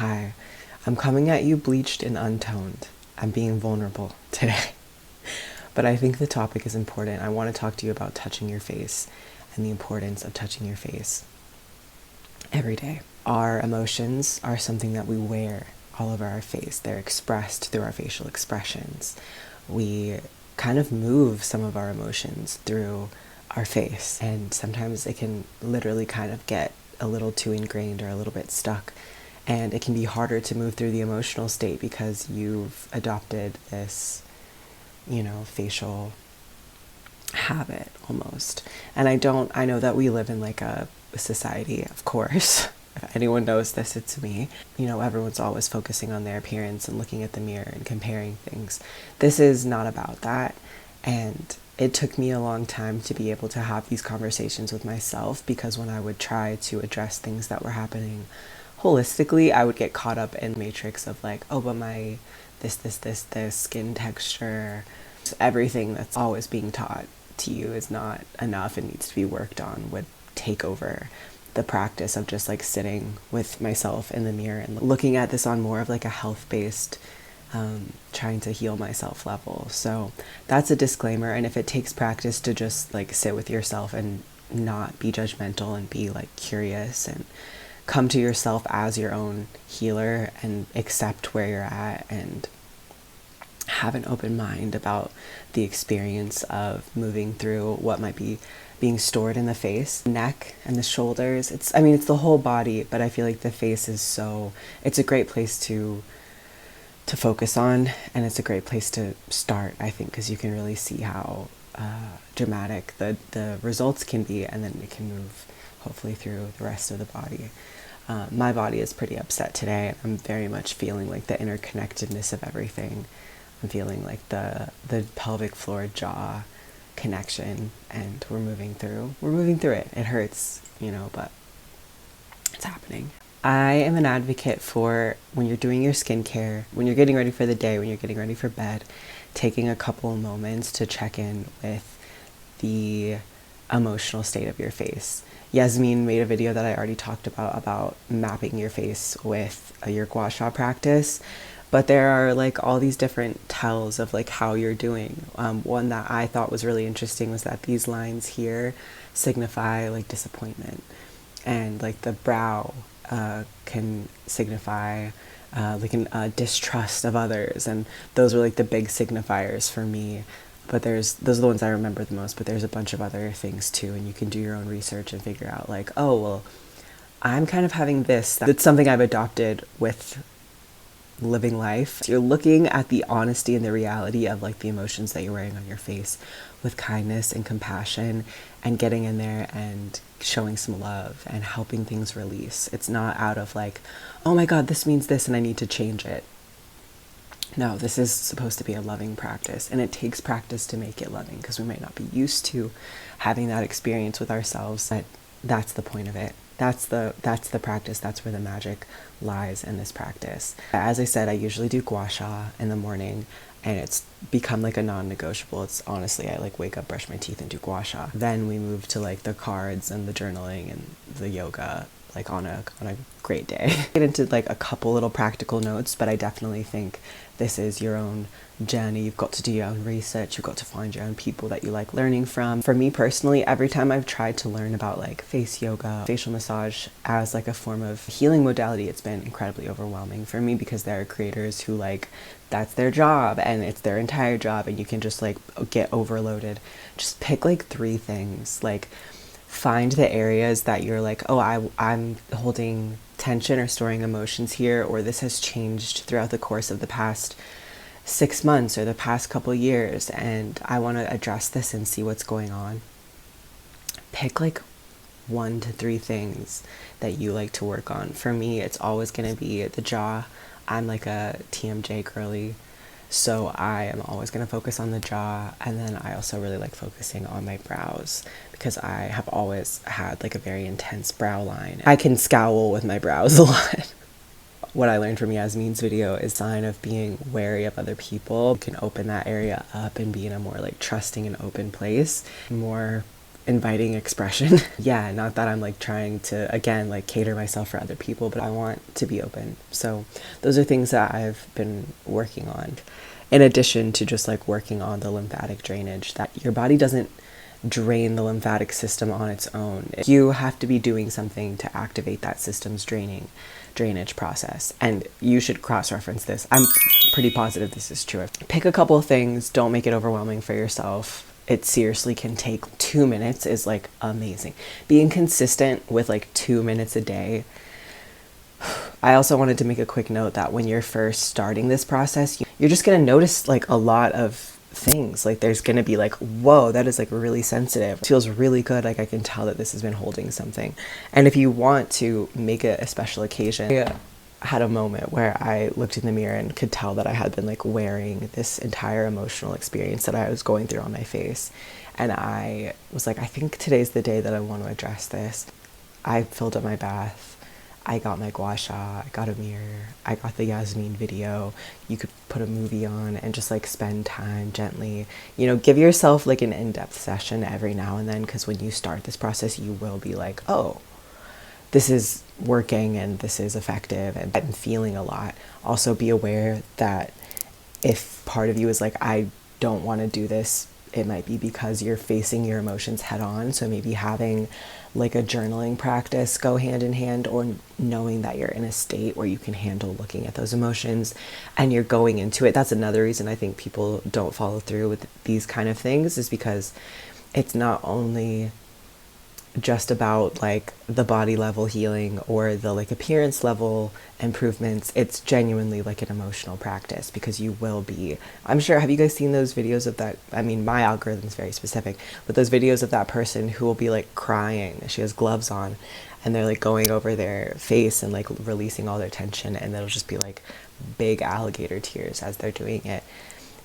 Hi, I'm coming at you bleached and untoned. I'm being vulnerable today. But I think the topic is important. I want to talk to you about touching your face and the importance of touching your face every day. Our emotions are something that we wear all over our face. They're expressed through our facial expressions. We kind of move some of our emotions through our face, and sometimes it can literally kind of get a little too ingrained or a little bit stuck, and it can be harder to move through the emotional state because you've adopted this, facial habit almost. And I know that we live in like a society, of course. If anyone knows this, it's me. Everyone's always focusing on their appearance and looking at the mirror and comparing things. This is not about that. And it took me a long time to be able to have these conversations with myself, because when I would try to address things that were happening holistically, I would get caught up in the matrix of like, oh, but my this skin texture, everything that's always being taught to you is not enough and needs to be worked on, would take over the practice of just like sitting with myself in the mirror and looking at this on more of like a health-based trying to heal myself level. So that's a disclaimer. And if it takes practice to just like sit with yourself and not be judgmental and be like curious and come to yourself as your own healer and accept where you're at and have an open mind about the experience of moving through what might be being stored in the face, neck, and the shoulders. It's the whole body, but I feel like the face is it's a great place to focus on, and it's a great place to start, I think, because you can really see how dramatic the results can be, and then it can move hopefully through the rest of the body. My body is pretty upset today, and I'm very much feeling like the interconnectedness of everything. I'm feeling like the pelvic floor jaw connection, and we're moving through it. It hurts, but it's happening. I am an advocate for when you're doing your skincare, when you're getting ready for the day, when you're getting ready for bed, taking a couple moments to check in with the emotional state of your face. Yazamin made a video that I already talked about mapping your face with your gua sha practice. But there are like all these different tells of like how you're doing. One that I thought was really interesting was that these lines here signify like disappointment, and like the brow can signify like a distrust of others, and those are like the big signifiers for me. But those are the ones I remember the most, but there's a bunch of other things too, and you can do your own research and figure out like, oh, well, I'm kind of having this. That's something I've adopted with living life. You're looking at the honesty and the reality of like the emotions that you're wearing on your face with kindness and compassion, and getting in there and showing some love and helping things release. It's not out of like, oh my God, this means this and I need to change it. No, this is supposed to be a loving practice, and it takes practice to make it loving, because we might not be used to having that experience with ourselves. But that's the point of it. That's the practice. That's where the magic lies in this practice. As I said, I usually do gua sha in the morning, and it's become like a non-negotiable. It's honestly, I like wake up, brush my teeth, and do gua sha. Then we move to like the cards and the journaling and the yoga, like on a great day. Get into like a couple little practical notes, but I definitely think this is your own journey. You've got to do your own research. You've got to find your own people that you like learning from. For me personally, every time I've tried to learn about like face yoga, facial massage as like a form of healing modality, it's been incredibly overwhelming for me, because there are creators who like that's their job and it's their entire job, and you can just like get overloaded. Just pick like 3 things. Like find the areas that you're like, oh, I'm holding tension or storing emotions here, or this has changed throughout the course of the past 6 months or the past couple years, and I want to address this and see what's going on. Pick like 1 to 3 things that you like to work on. For me, it's always going to be the jaw. I'm like a TMJ girly, so I am always going to focus on the jaw, and then I also really like focusing on my brows, because I have always had like a very intense brow line. I can scowl with my brows a lot. What I learned from Yazamin's video is a sign of being wary of other people. You can open that area up and be in a more like trusting and open place, more inviting expression. Yeah, not that I'm like trying to, again, like cater myself for other people, but I want to be open. So those are things that I've been working on, in addition to just like working on the lymphatic drainage, that your body doesn't drain the lymphatic system on its own. You have to be doing something to activate that system's drainage process. And you should cross-reference this. I'm pretty positive this is true. Pick a couple of things, don't make it overwhelming for yourself. It seriously can take 2 minutes is like amazing. Being consistent with like 2 minutes a day. I also wanted to make a quick note that when you're first starting this process, you're just going to notice like a lot of things. Like there's going to be like, whoa, that is like really sensitive. It feels really good. Like I can tell that this has been holding something. And if you want to make it a special occasion, I had a moment where I looked in the mirror and could tell that I had been like wearing this entire emotional experience that I was going through on my face. And I was like, I think today's the day that I want to address this. I filled up my bath. I got my gua sha, I got a mirror, I got the Yazamin video. You could put a movie on and just like spend time gently. You know, give yourself like an in-depth session every now and then, because when you start this process, you will be like, oh, this is working and this is effective and I'm feeling a lot. Also be aware that if part of you is like, I don't want to do this, it might be because you're facing your emotions head on. So maybe having like a journaling practice go hand in hand, or knowing that you're in a state where you can handle looking at those emotions and you're going into it. That's another reason I think people don't follow through with these kind of things, is because it's not only just about like the body level healing or the like appearance level improvements. It's genuinely like an emotional practice, because you will be, I'm sure, have you guys seen those videos of that? I mean, my algorithm is very specific, but those videos of that person who will be like crying, she has gloves on and they're like going over their face and like releasing all their tension, and it'll just be like big alligator tears as they're doing it.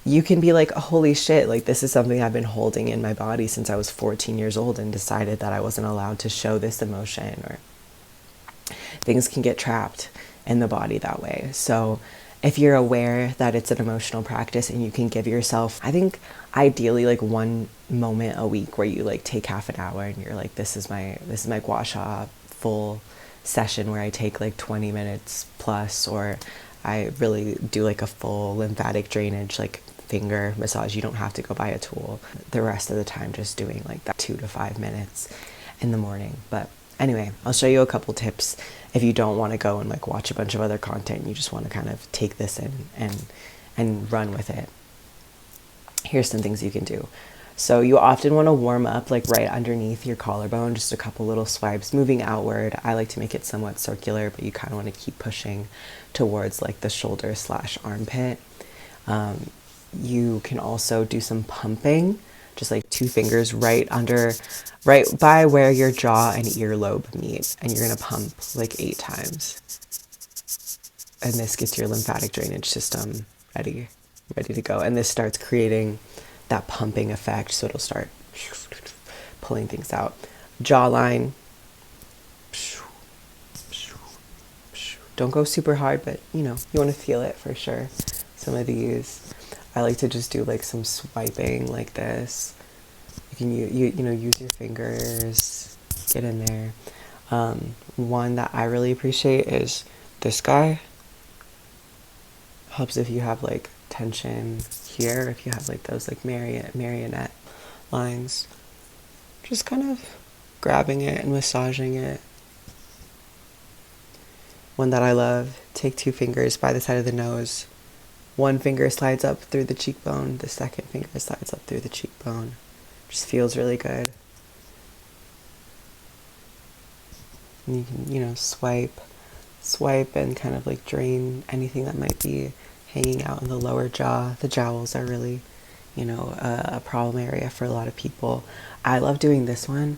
You can be like, holy shit, like this is something I've been holding in my body since I was 14 years old and decided that I wasn't allowed to show this emotion. Or things can get trapped in the body that way. So if you're aware that it's an emotional practice and you can give yourself, I think ideally like one moment a week where you like take half an hour and you're like, this is my gua sha full session where I take like 20 minutes plus, or I really do like a full lymphatic drainage, like finger massage. You don't have to go buy a tool. The rest of the time just doing like that 2 to 5 minutes in the morning. But anyway, I'll show you a couple tips if you don't want to go and like watch a bunch of other content. You just want to kind of take this in and run with it. Here's some things you can do. So you often want to warm up like right underneath your collarbone, just a couple little swipes moving outward. I like to make it somewhat circular, but you kind of want to keep pushing towards like the shoulder / armpit. You can also do some pumping, just like 2 fingers right by where your jaw and earlobe meet, and you're going to pump like 8 times. And this gets your lymphatic drainage system ready to go. And this starts creating that pumping effect, so it'll start pulling things out. Jawline. Don't go super hard, but you know, you want to feel it for sure. Some of these, I like to just do like some swiping like this. You can use your fingers, get in there. One that I really appreciate is this guy. Helps if you have like tension here, if you have like those like marionette lines. Just kind of grabbing it and massaging it. One that I love, take 2 fingers by the side of the nose. 1 finger slides up through the cheekbone, the second finger slides up through the cheekbone. Just feels really good. And you can, you know, swipe and kind of like drain anything that might be hanging out in the lower jaw. The jowls are really, you know, a problem area for a lot of people. I love doing this one,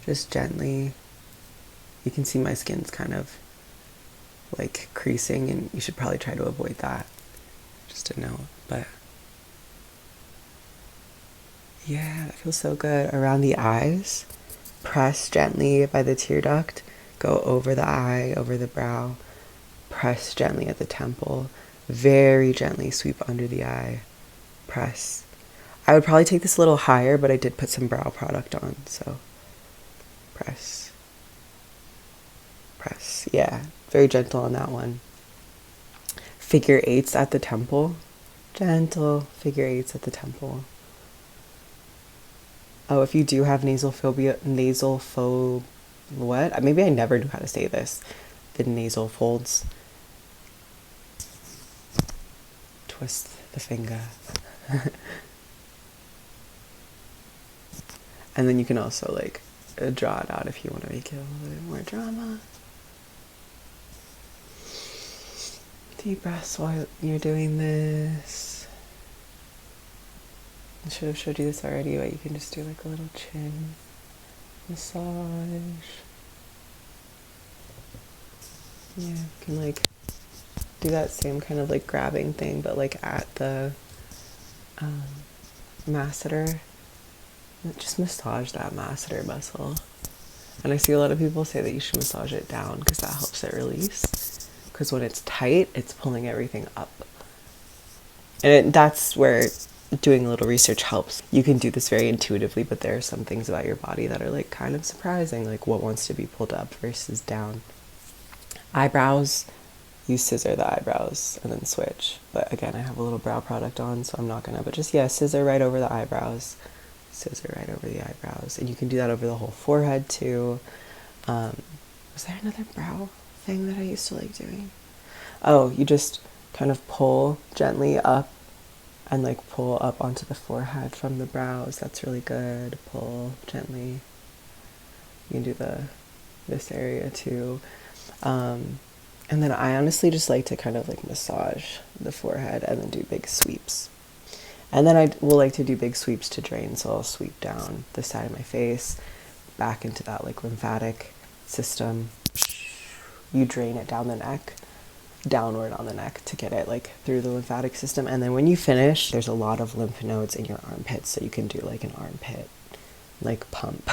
just gently. You can see my skin's kind of like creasing, and you should probably try to avoid that, just a note. But yeah, that feels so good. Around the eyes, press gently by the tear duct, go over the eye, over the brow, press gently at the temple, very gently sweep under the eye, press. I would probably take this a little higher, but I did put some brow product on, so press, press. Yeah, very gentle on that one. Figure eights at the temple. Gentle figure eights at the temple. Oh, if you do have what? Maybe I never knew how to say this. The nasal folds. Twist the finger. And then you can also like draw it out if you want to make it a little bit more drama. Deep breaths while you're doing this. I should have showed you this already, but you can just do like a little chin massage. Yeah, you can like do that same kind of like grabbing thing, but like at the masseter. Just massage that masseter muscle. And I see a lot of people say that you should massage it down because that helps it release. Because when it's tight, it's pulling everything up. And that's where doing a little research helps. You can do this very intuitively, but there are some things about your body that are like kind of surprising, like what wants to be pulled up versus down. Eyebrows, you scissor the eyebrows and then switch. But again, I have a little brow product on, so I'm not gonna, but just, yeah, scissor right over the eyebrows. Scissor right over the eyebrows. And you can do that over the whole forehead too. Was there another brow thing that I used to like doing? Oh, you just kind of pull gently up and like pull up onto the forehead from the brows. That's really good. Pull gently. You can do this area too. And then I honestly just like to kind of like massage the forehead and then do big sweeps. And then I will like to do big sweeps to drain, so I'll sweep down the side of my face, back into that like lymphatic system. You drain it down the neck, downward on the neck to get it like through the lymphatic system. And then when you finish, there's a lot of lymph nodes in your armpits, so you can do like an armpit like pump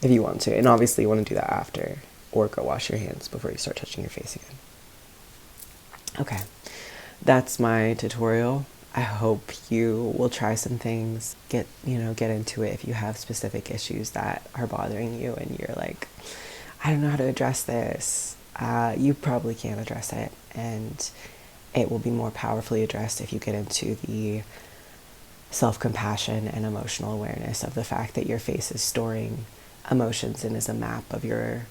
if you want to. And obviously you want to do that after, or go wash your hands before you start touching your face again. Okay, that's my tutorial. I hope you will try some things, get into it if you have specific issues that are bothering you and you're like, I don't know how to address this. You probably can address it, and it will be more powerfully addressed if you get into the self-compassion and emotional awareness of the fact that your face is storing emotions and is a map of your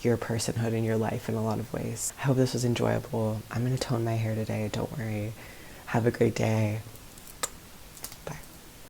personhood and your life in a lot of ways. I hope this was enjoyable. I'm going to tone my hair today, don't worry. Have a great day.